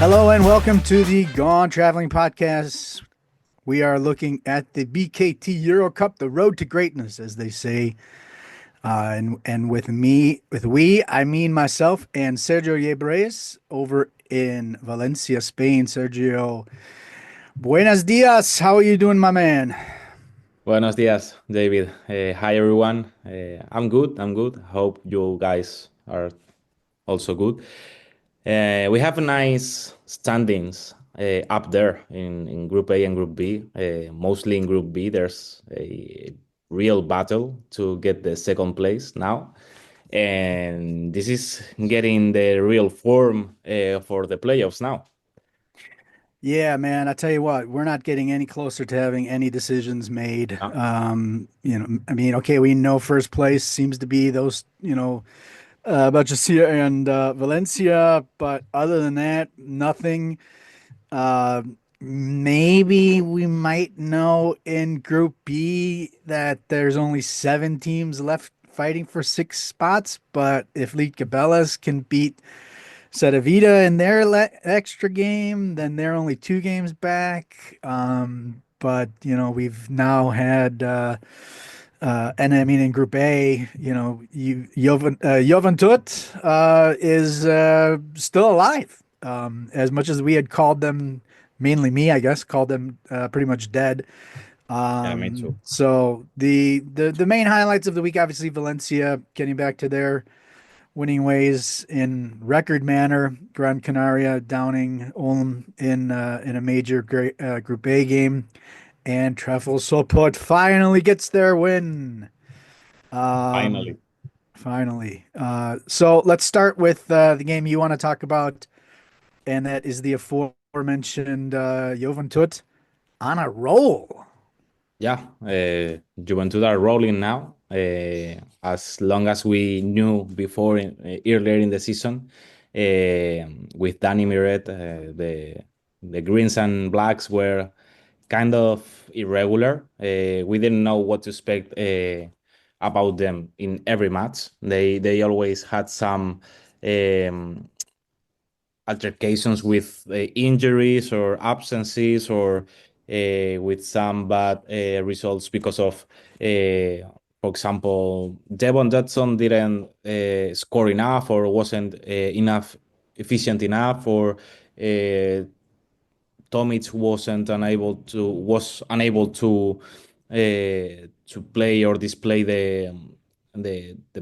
Hello and welcome to the Gone Traveling podcast. We are looking at the BKT EuroCup, the road to greatness, as they say. And with we, I mean myself and Sergio Llebres over in Valencia, Spain. Sergio, buenos dias. How are you doing, my man? Buenos días, David. Hi, everyone. I'm good. I'm good. Hope you guys are also good. We have nice standings up there in Group A and Group B. Mostly in Group B, there's a real battle to get the second place now. And this is getting the real form for the playoffs now. Yeah, man, I tell you what, we're not getting any closer to having any decisions made. Ah, I mean, okay, we know first place seems to be those, Bajasia and Valencia, but other than that, nothing. Uh, Maybe we might know in Group B that there's only 7 teams left fighting for 6 spots, but if Lead Cabela's can beat Vida in their extra game, then they're only 2 games back. But we've now had and I mean in Group A, Joventut is still alive. As much as we had called them, mainly me, I guess, called them pretty much dead. yeah, me too. So the main highlights of the week, obviously Valencia getting back to their winning ways in record manner. Gran Canaria downing Ulm in a major Group A game, and Trefl Sopot finally gets their win. Finally. Um, Finally. So let's start with the game you want to talk about, and that is the aforementioned Joventut on a roll. Yeah, Juventud are rolling now. As long as we knew before, earlier in the season, with Danny Miret, the greens and blacks were kind of irregular. We didn't know what to expect about them in every match. They always had some um, altercations with injuries or absences or with some bad results because of, for example, Devon Dodson didn't score enough or wasn't enough efficient enough, or Tomic was unable to play or display the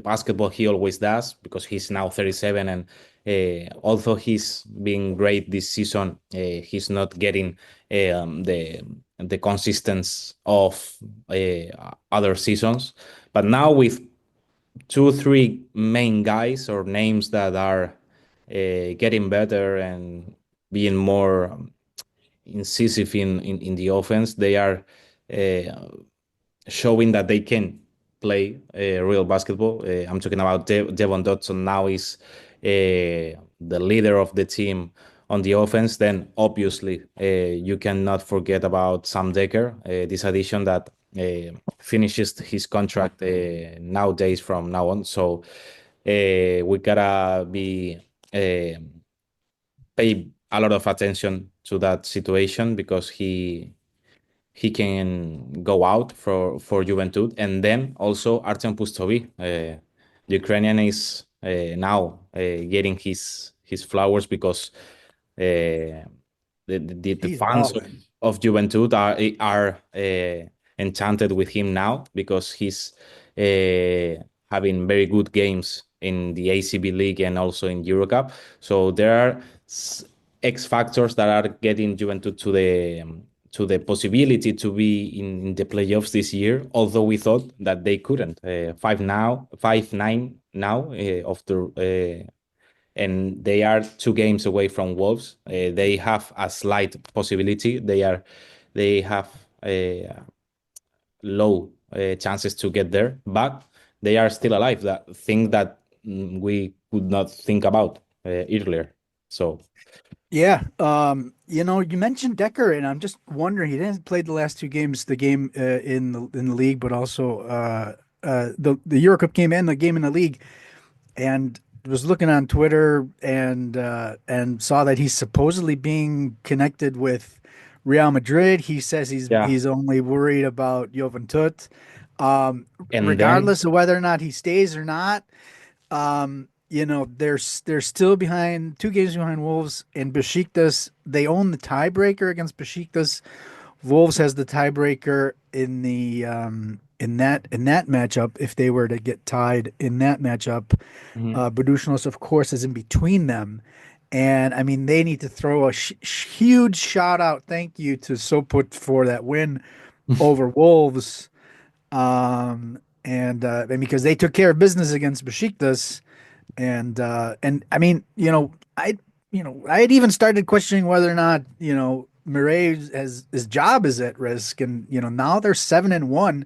basketball he always does, because he's now 37, and although he's been great this season, he's not getting the consistency of other seasons. But now with 2 3 main guys or names that are getting better and being more incisive in the offense, they are uh, showing that they can play real basketball. I'm talking about Devon Dodson now is the leader of the team on the offense. Then obviously you cannot forget about Sam Decker, this addition that finishes his contract nowadays from now on. So we gotta be pay a lot of attention to that situation, because he can go out for Juventud. And then also Artem Pustovi, the Ukrainian, is now getting his flowers, because the He's fans balling. of Juventud are enchanted with him now, because he's having very good games in the ACB League and also in EuroCup. So there are X factors that are getting Juventud to the possibility to be in the playoffs this year. Although we thought that they couldn't. 5-9 now after. And they are 2 games away from Wolves. They have a slight possibility. They have low chances to get there, but they are still alive. That thing that we could not think about earlier. So Yeah. You mentioned Decker, and I'm just wondering, he didn't play the last 2 games, the game in the league, but also the EuroCup game and the game in the league. And was looking on Twitter and saw that he's supposedly being connected with Real Madrid. He says Yeah. he's only worried about Joventut. And then Regardless of whether or not he stays or not, they're still behind 2 games behind Wolves and Besiktas. They own the tiebreaker against Besiktas. Wolves has the tiebreaker in that matchup if they were to get tied in that matchup. Mhm. Budućnost, of course, is in between them. And I mean, they need to throw a huge shout out thank you to Sopot for that win over Wolves. And because they took care of business against Besiktas, and I mean, I had even started questioning whether or not Murray has his job is at risk, and now they're 7-1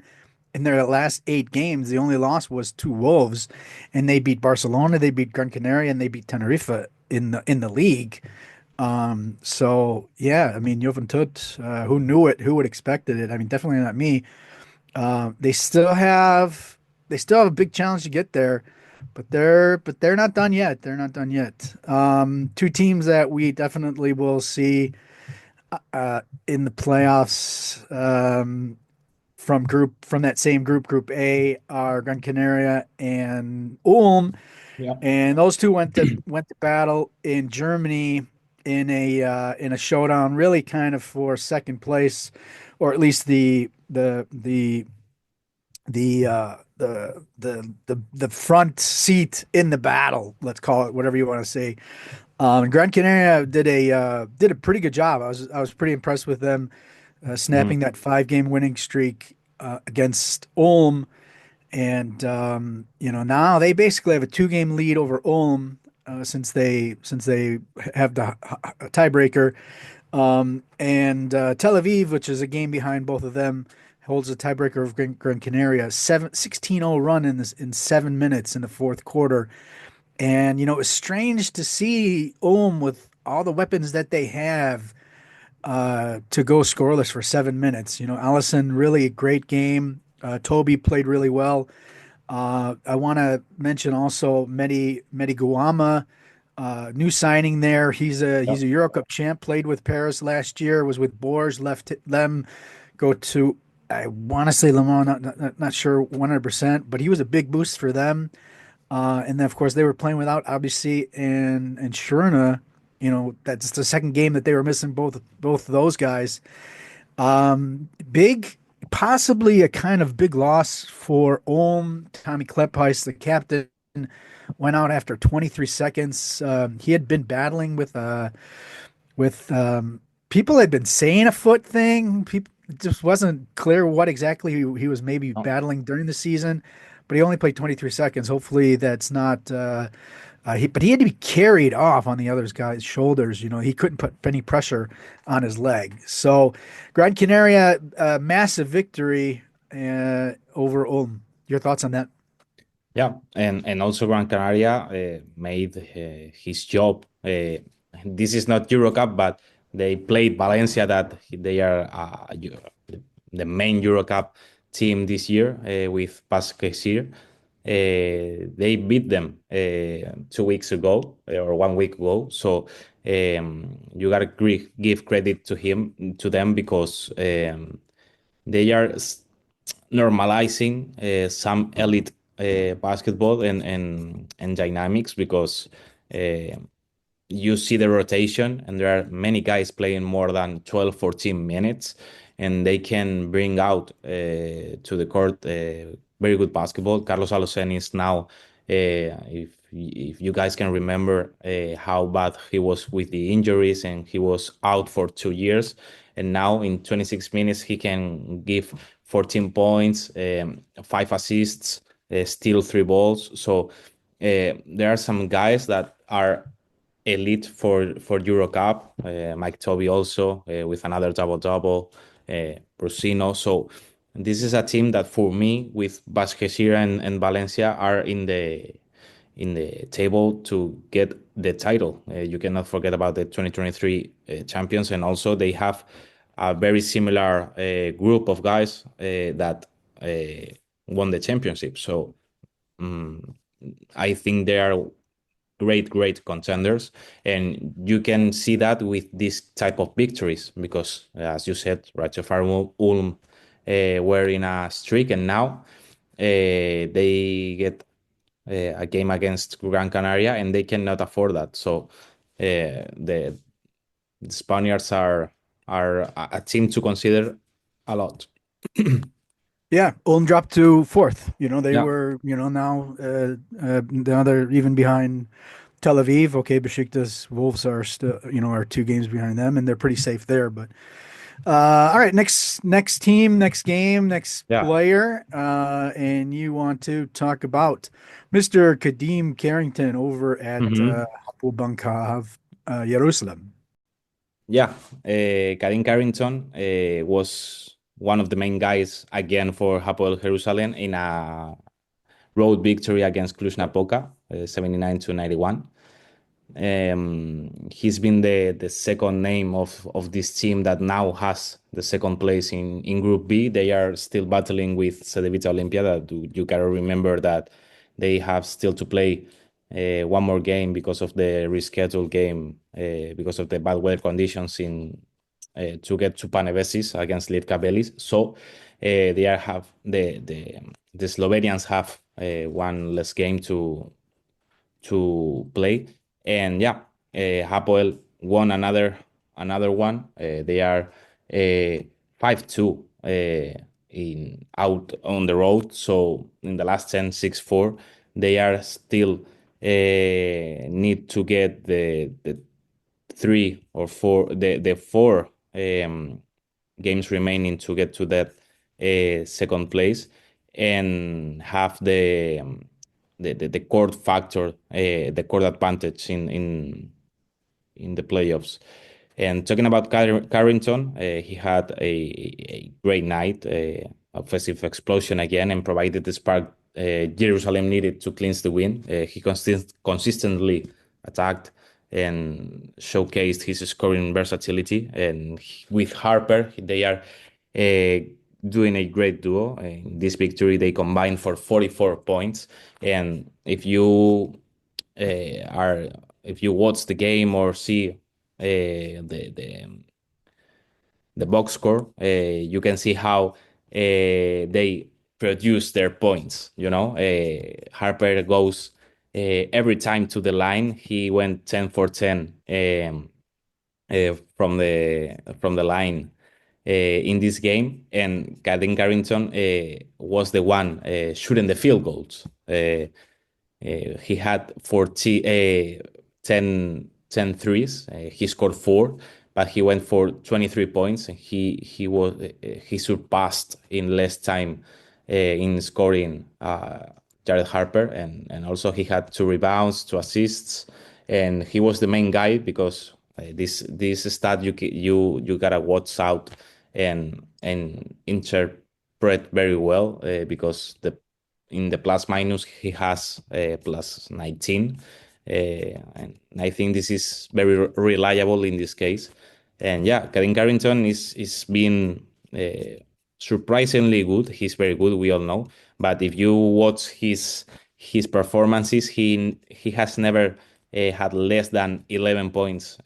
in their last 8 games. The only loss was to Wolves, and they beat Barcelona, they beat Gran Canaria, and they beat Tenerife in the league. So yeah, I mean, Joventut, who knew it? Who would expected it? I mean, definitely not me. They still have a big challenge to get there, but they're not done yet. They're not done yet. Two teams that we definitely will see in the playoffs from that same group A, are Gran Canaria and Ulm, Yeah. and those two went to battle in Germany in a showdown, really kind of for second place, or at least the front seat in the battle. Let's call it whatever you want to say. Gran Canaria did a pretty good job. I was pretty impressed with them Mhm. snapping that 5 game winning streak against Ulm, and now they basically have a 2 game lead over Ulm since they have the tiebreaker. And Tel Aviv, which is a game behind both of them, holds the tiebreaker of Gran Canaria. 16-0 run in 7 minutes in the fourth quarter. And it's strange to see Ulm with all the weapons that they have to go scoreless for 7 minutes. Allison, really a great game. Toby played really well. I want to mention also Mehdi Guama, new signing there. He's a EuroCup champ. Played with Paris last year. Was with Bourges. Left them. Go to, I want to say Le Mans. Not sure 100%, but he was a big boost for them. And then of course they were playing without Abisi and Sherna. That's the second game that they were missing both of those guys. Big, possibly a kind of big loss for Ulm. Tommy Klepheis, the captain, went out after 23 seconds. He had been battling with people had been saying a foot thing. People, it just wasn't clear what exactly he was maybe Oh, battling during the season, but he only played 23 seconds. Hopefully that's not. But he had to be carried off on the other guy's shoulders. He couldn't put any pressure on his leg. So, Gran Canaria, massive victory over Ulm. Your thoughts on that? yeah, and also Gran Canaria made his job. This is not EuroCup, but they played Valencia, that they are the main EuroCup team this year with Basket. They beat them 2 weeks ago or 1 week ago. So you gotta give credit to them because they are normalizing some elite basketball and dynamics because uh, you see the rotation and there are many guys playing more than 12, 14 minutes, and they can bring out to the court very good basketball. Carlos Alocen is now, if you guys can remember how bad he was with the injuries, and he was out for 2 years, and now in 26 minutes he can give 14 points, 5 assists, steal 3 balls. So there are some guys that are elite for EuroCup. Mike Toby also with another double double. Brusino. So this is a team that for me, with Basquesira and Valencia, are in the table to get the title. You cannot forget about the 2023 champions, and also they have a very similar group of guys that won the championship. So I think they are great contenders, and you can see that with this type of victories because, as you said, ratiopharm Ulm were in a streak, and now they get a game against Gran Canaria, and they cannot afford that. So the Spaniards are a team to consider a lot. Yeah, Ulm dropped to fourth. They Yeah. were, now they're even behind Tel Aviv. Okay, Besiktas Wolves are still, are 2 games behind them, and they're pretty safe there. But all right, next team, next game, next Yeah. player, and you want to talk about Mr. Khadeen Carrington over at Hmm. Hapoel Banka Jerusalem. Yeah, Khadeen Carrington was one of the main guys again for Hapoel Jerusalem in a road victory against Cluj-Napoca, 79 to 91. He's been the second name of this team that now has the second place in Group B. They are still battling with Cedevita Olympia. You gotta remember that they have still to play one more game because of the rescheduled game because of the bad weather conditions in to get to Panevesis against Lietkabelis. So they are have the Slovenians have one less game to play. And yeah, Hapoel won another one. They are 5-2 in out on the road. So in the last 10, 6-4, they are still need to get the 3 or 4 the 4 games remaining to get to that second place and have the court factor, the court advantage in the playoffs. And talking about Carrington, he had a great night, offensive explosion again, and provided the spark Jerusalem needed to clinch the win. He consistently attacked and showcased his scoring versatility. And with Harper, they are doing a great duo. In this victory, they combined for 44 points. And are if you watch the game or see the box score, you can see how they produce their points. Harper goes every time to the line. He went 10 for 10 from the line in this game, and Khadeen Carrington was the one shooting the field goals. He had 10 threes. He scored 4, but he went for 23 points. He surpassed in less time in scoring Jared Harper, and also he had 2 rebounds, 2 assists, and he was the main guy because this stat you gotta watch out and interpret very well because the in the plus minus he has plus 19, and I think this is very reliable in this case. And yeah, Khadeen Carrington is being surprisingly good. He's very good, we all know, but if you watch his performances, he has never had less than 11 points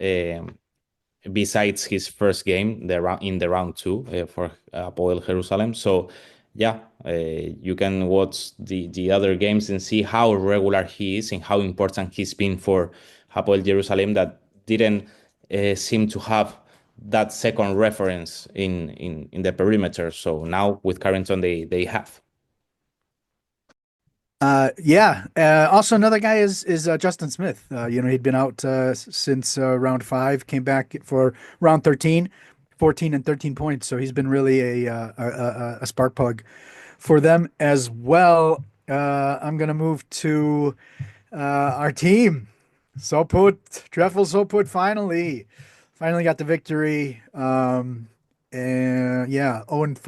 besides his first game in the round 2 for Hapoel Jerusalem. So yeah, you can watch the other games and see how regular he is and how important he's been for Hapoel Jerusalem that didn't seem to have that second reference in the perimeter. So now with Carrington, they have. Yeah. Also, another guy is Justin Smith. He'd been out since round 5, came back for round 13, 14 and 13 points. So he's been really a spark plug for them as well. I'm gonna move to our team, Sopot, Trefl Sopot. Finally got the victory. And yeah, 0 and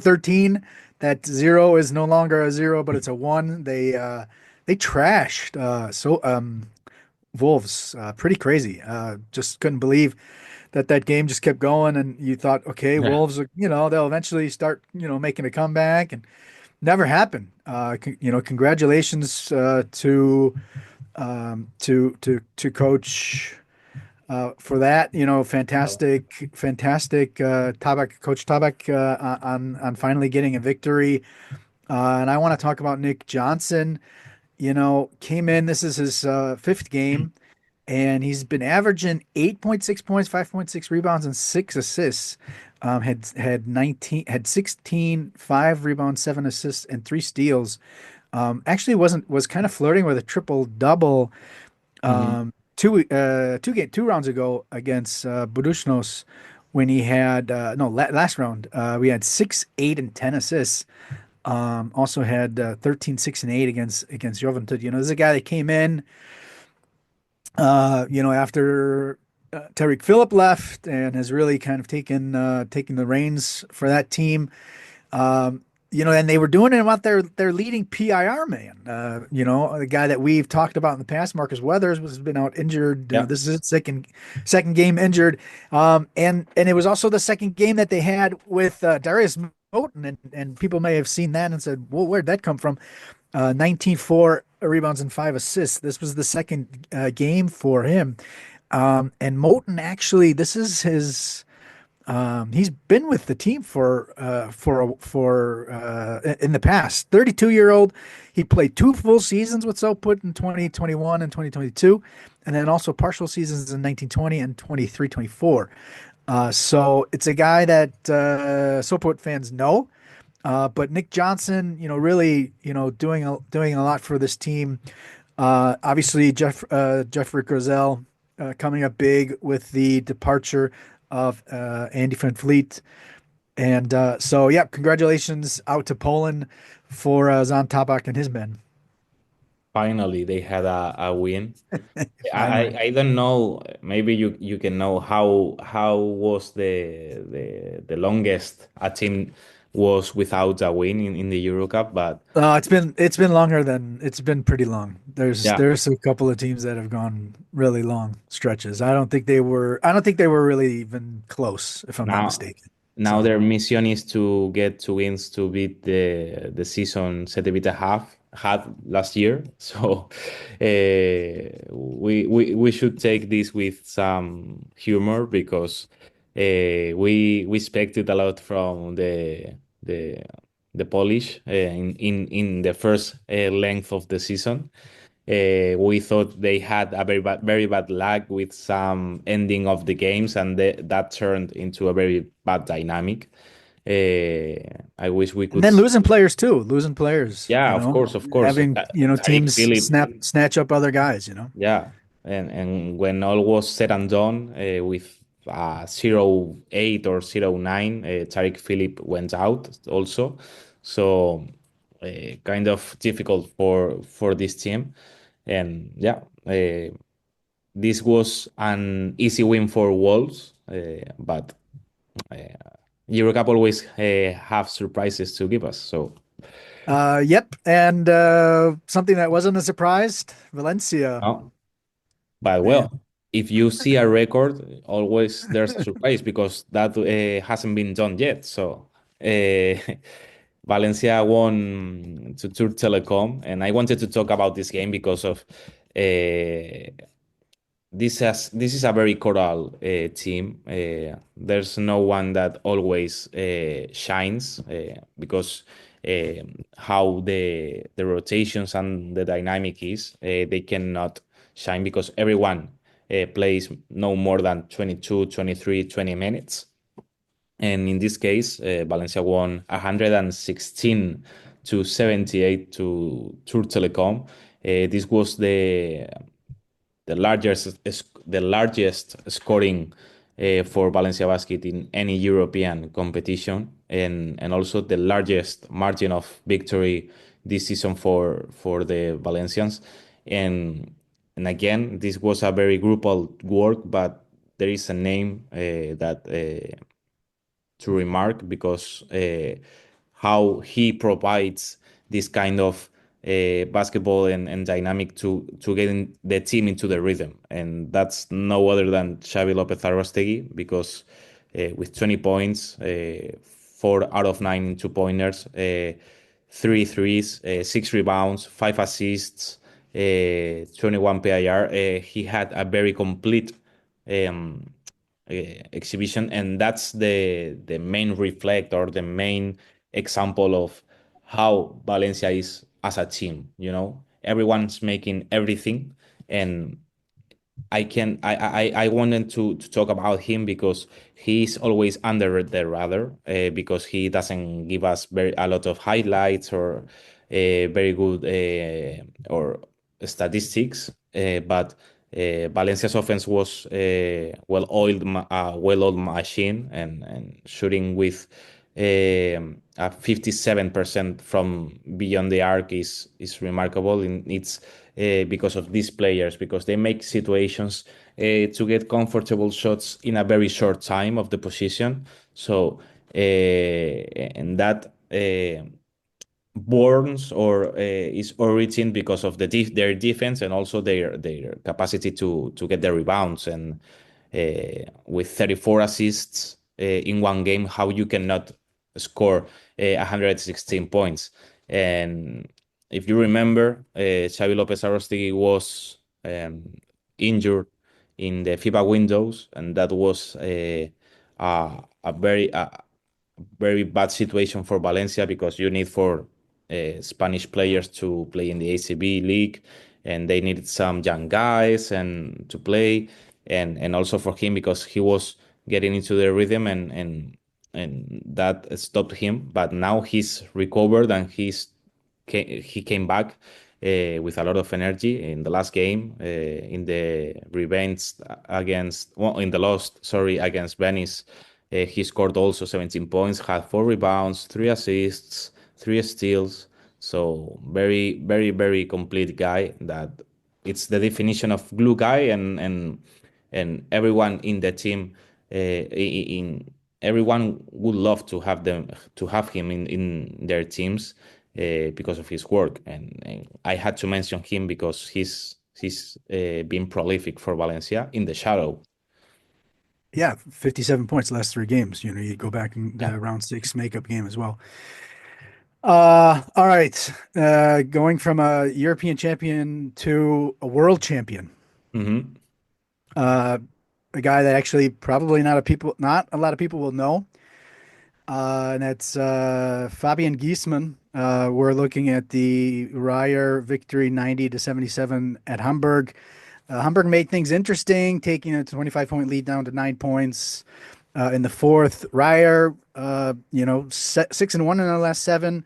13. That 0 is no longer a 0, but it's a 1. They trashed Wolves. Pretty crazy. Just couldn't believe that game just kept going, and you thought, okay, Yeah. Wolves, they'll eventually start, making a comeback, and never happened. Congratulations to to coach for that. Fantastic Tabak, Coach Tabak on finally getting a victory. And I want to talk about Nick Johnson. Came in. This is his fifth game, and he's been averaging 8.6 points, 5.6 rebounds, and 6 assists. Had 16, 5 rebounds, 7 assists, and 3 steals. Actually was kind of flirting with a triple double Mhm. two rounds ago against Budućnost when he had no last round we had 6, 8, and 10 assists. Also had 13, 6, and 8 against Joventut. This is a guy that came in after Tariq Phillip left and has really kind of taken the reins for that team. And they were doing it about their leading PIR man. The guy that we've talked about in the past, Marcus Weathers, has been out injured. Yeah. This is his second game injured. And it was also the second game that they had with Darius Moten, and people may have seen that and said, "Well, where'd that come from?" 19-4 rebounds and 5 assists. This was the second game for him. And Moten actually, this is his. He's been with the team for in the past. 32-year-old. He played 2 full seasons with Sopot in 2021 and 2022, and then also partial seasons in 1920 and 23-24. So it's a guy that Sopot fans know. But Nick Johnson, really, doing a lot for this team. Obviously, Jeffrey Grizel coming up big with the departure of Andy Van Vliet. And so, yeah, congratulations out to Poland for Zan Tabak and his men. Finally, they had a win. Finally. I don't know. Maybe you can know how was the longest a team was without a win in the EuroCup, but It's been pretty long. yeah. There's a couple of teams that have gone really long stretches. I don't think they were really even close, if I'm not Now, mistaken. now So their mission is to get 2 wins to beat the season Setevita half had last year. So we should take this with some humor because we expected a lot from the the Polish in the first length of the season. We thought they had a very bad luck with some ending of the games, and that turned into a very bad dynamic. I wish we and could. then losing players, Yeah, of course. having, Tariq teams Phillip, snatch up other guys. yeah, and when all was said and done, with 0-8 or 0-9, Tariq Phillip went out also, so kind of difficult for this team, and yeah, this was an easy win for Wolves, but uh, EuroCup always have surprises to give us. So, Yep. And something that wasn't a surprise, Valencia, no. But man. well, if you see a record, always there's a surprise because that hasn't been done yet. So uh, Valencia won to Tur Telecom, and I wanted to talk about this game because of this is a very choral team. There's no one that always shines because how the rotations and the dynamic is, they cannot shine because everyone plays no more than 22, 23, 20 minutes. And in this case, Valencia won 116 to 78 to Tur Telecom. This was the largest scoring for Valencia Basket in any European competition, and also the largest margin of victory this season for the Valencians. And again, this was a very groupal work, but there is a name that to remark because how he provides this kind of basketball and dynamic to getting the team into the rhythm, and that's no other than Xabi Lopez-Arostegui because with 20 points, 4 out of 9 two pointers, 3 threes, 6 rebounds, 5 assists, 21 PIR. He had a very complete um, exhibition, and that's the main reflect or the main example of how Valencia is as a team. Everyone's making everything, and I wanted to talk about him because he's always under the radar, because he doesn't give us a lot of highlights or very good or statistics, but Valencia's offense was well-oiled machine, and shooting with a 57% from beyond the arc is remarkable. And it's because of these players, because they make situations to get comfortable shots in a very short time of the position. So and that borns or is origin because of their defense, and also their capacity to get the rebounds, and with 34 assists in one game, how you cannot score 116 points. And if you remember, Xabi Lopez-Arostegui was injured in the FIBA windows, and that was a very bad situation for Valencia, because you need for Spanish players to play in the ACB league, and they needed some young guys and to play, and also for him, because he was getting into the rhythm, and that stopped him. But now he's recovered, and he came back with a lot of energy in the last game, in the revenge in the loss, sorry, against Venice. He scored also 17 points, had 4 rebounds, 3 assists, 3 steals. So very, very, very complete guy. That it's the definition of glue guy, and everyone in the team, in everyone would love to have him in their teams, because of his work. And I had to mention him because he's been prolific for Valencia in the shadow. Yeah, 57 points last three games. You go back in Yeah. the round six makeup game as well. All right. Going from a European champion to a world champion. Hmm. Uh, a guy that actually probably not a lot of people will know. And that's Fabian Giessmann. We're looking at the Ryer victory 90-77 at Hamburg. Hamburg made things interesting, taking a 25-point lead down to 9 points in the fourth. Ryer, 6-1 in the last seven,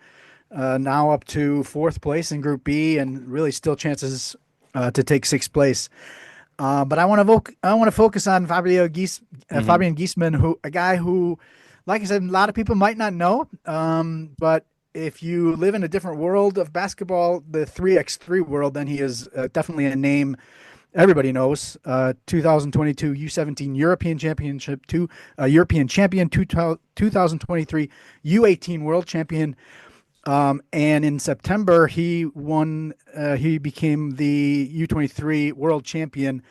now up to fourth place in Group B, and really still chances to take sixth place. But I want to focus on Hmm. Fabian Giessmann, a guy who, like I said, a lot of people might not know. But if you live in a different world of basketball, the 3x3 world, then he is definitely a name everybody knows. 2022 U17 European Championship, European champion, 2023 U18 World Champion. And in September, he won. He became the U23 World Champion,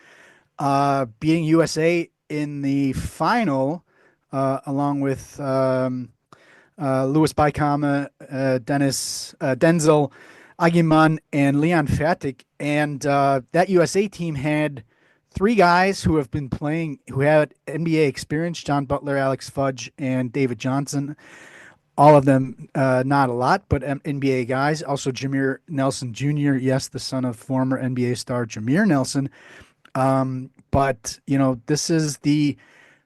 beating USA in the final, along with Louis Bykama, Denzel Agiman, and Leon Fatik. And that USA team had three guys who have been playing, who had NBA experience: John Butler, Alex Fudge, and David Johnson. All of them, not a lot, but NBA guys. Also, Jameer Nelson Jr., yes, the son of former NBA star Jameer Nelson. But, this is the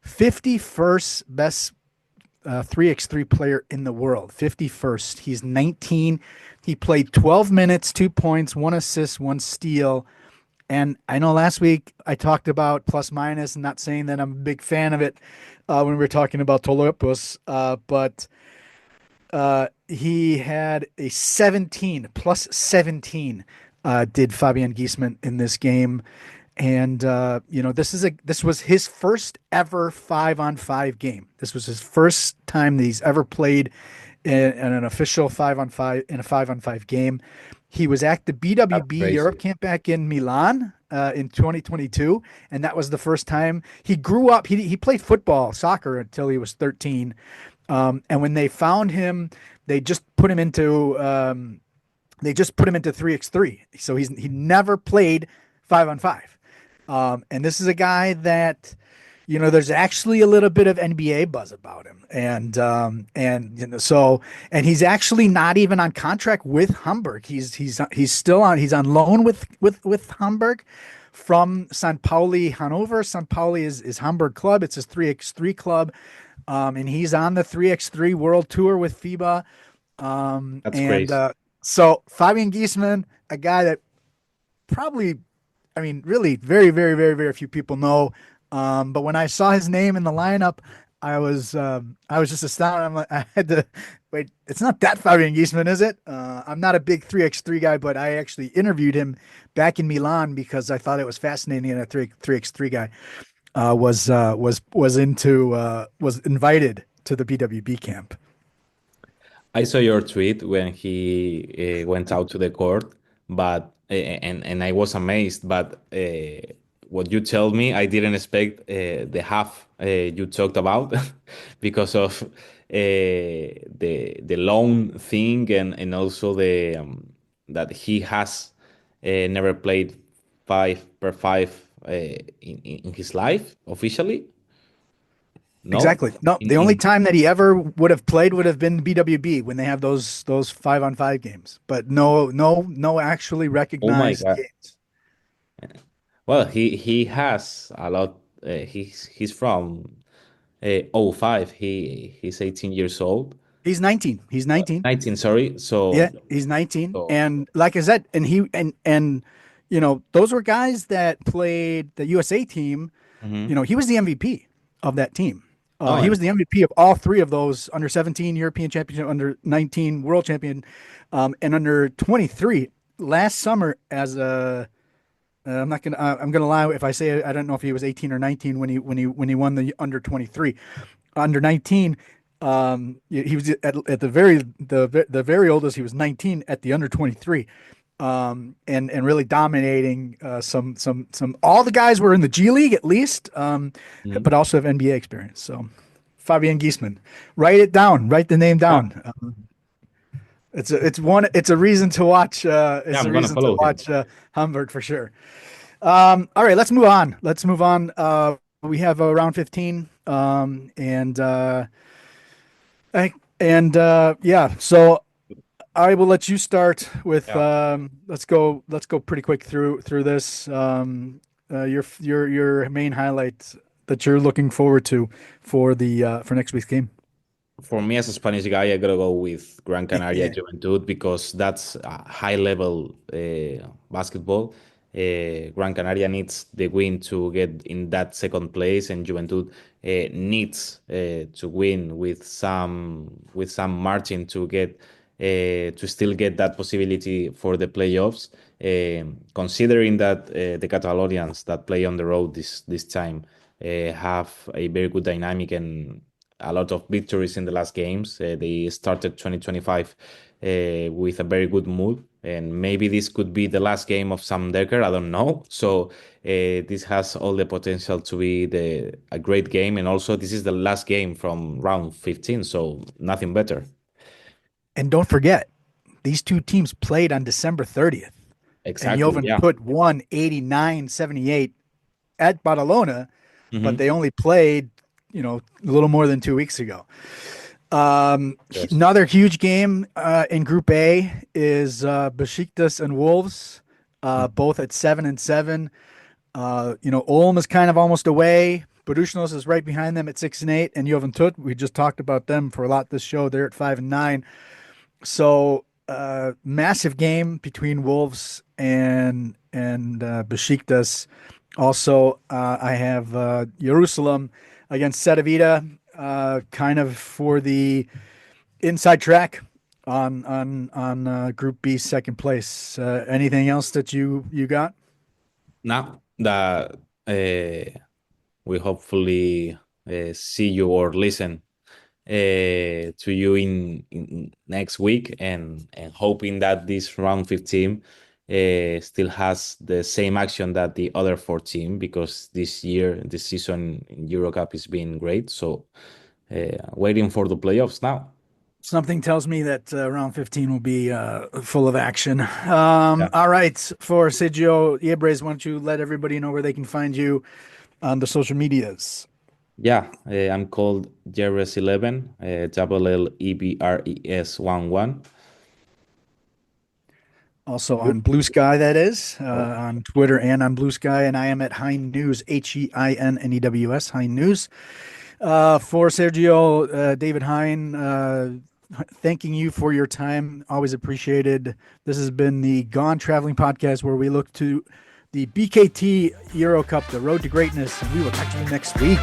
51st best 3x3 player in the world. 51st. He's 19. He played 12 minutes, 2 points, one assist, one steal. And I know last week I talked about plus minus, not saying that I'm a big fan of it when we were talking about Tolopos, but he had a 17 plus 17 did Fabian Giessmann in this game. And this was his first ever 5-on-5 game. This was his first time that he's ever played in an official 5-on-5 in a 5-on-5 game. He was at the That's BWB Europe crazy. camp back in Milan in 2022, and that was the first time he grew up. He played football, soccer until he was 13, and when they found him, they just put him into They just put him into 3x3. So he never played 5-on-5. And this is a guy that, there's actually a little bit of NBA buzz about him. And he's actually not even on contract with Hamburg. He's still on loan with Hamburg from St. Pauli Hanover. St. Pauli is Hamburg club. It's his 3x3 club. And he's on the 3x3 world tour with FIBA. That's And crazy. So Fabian Giessmann, a guy that probably, I mean, really very, very, very, very few people know. But when I saw his name in the lineup, I was just astounded. I'm like, I had to wait. It's not that Fabian Giessmann, is it? I'm not a big 3x3 guy, but I actually interviewed him back in Milan because I thought it was fascinating. And a 3x3 guy was invited to the BWB camp. I saw your tweet when he went out to the court, but and I was amazed. But what you told me, I didn't expect the half you talked about because of the loan thing and also the that he has never played 5 per 5 in his life officially. No, Exactly. No, in the only in time that he ever would have played would have been BWB when they have those 5-on-5 games. But no actually oh my recognized God. games. Well, he has a lot. He's from '05. He's 18 years old. He's 19. He's 19. 19, sorry. Yeah, he's 19. So And like I said, and those were guys that played the USA team. mhm. He was the MVP of that team. Oh, He and was the MVP of all three of those: under 17 European Championship, under 19 World Champion, and under 23 last summer as a I'm gonna lie if I say I don't know if he was 18 or 19 when he won the under 23. Under 19, he was at the very oldest. He was 19 at the under 23, and really dominating. Some all the guys were in the G League at least, mhm. but also have NBA experience. So Fabian Giessmann, write it down. Write the name Yeah, down. It's a reason to watch. yeah, It's a I'm gonna reason to follow him. watch Hamburg for sure. All right, let's move on. Let's move on. We have round 15, yeah. So I will let you start with. Yeah. Let's go. Let's go pretty quick through this. Your main highlights that you're looking forward to for next week's game. For me as a Spanish guy, I gotta go with Gran Canaria Joventut because that's a high level basketball. Gran Canaria needs the win to get in that second place, and Joventut needs to win with some margin to get to still get that possibility for the playoffs. Considering that the Catalonians that play on the road this time have a very good dynamic and a lot of victories in the last games. They started 2025 with a very good mood, and maybe this could be the last game of Sam Decker. I don't know. So this has all the potential to be a great game, and also this is the last game from round 15, so nothing better. And don't forget, these two teams played on December 30th, and Exactly. Yeah. Joventut won 89-78 at Badalona, but Hmm. they only played, a little more than 2 weeks ago. Yes. Another huge game in Group A is Besiktas and Wolves, both at 7-7. Ulm is kind of almost away. Budućnost is right behind them at 6-8, and Joventut, we just talked about them for a lot this show. They're at 5-9. So massive game between Wolves and Besiktas. Also, I have Jerusalem against Cedevita, kind of for the inside track on Group B second place. Anything else that you got? Now that we hopefully see you or listen to you in next week, and hoping that this round 15 still has the same action that the other 14 because this season in EuroCup has been great. So waiting for the playoffs now. Something tells me that round 15 will be full of action. Yeah. All right. For Sergio Llebres, why don't you let everybody know where they can find you on the social medias? Yeah, I'm called Llebres 11, Llebres 11. Also on Blue Sky, that is, Oh, on Twitter and on Blue Sky. And I am at Hein News, HeinNews, Hein News. For Sergio, David Hein, thanking you for your time. Always appreciated. This has been the Gone Traveling podcast where we look to the BKT EuroCup, the road to greatness. And we will talk to you next week.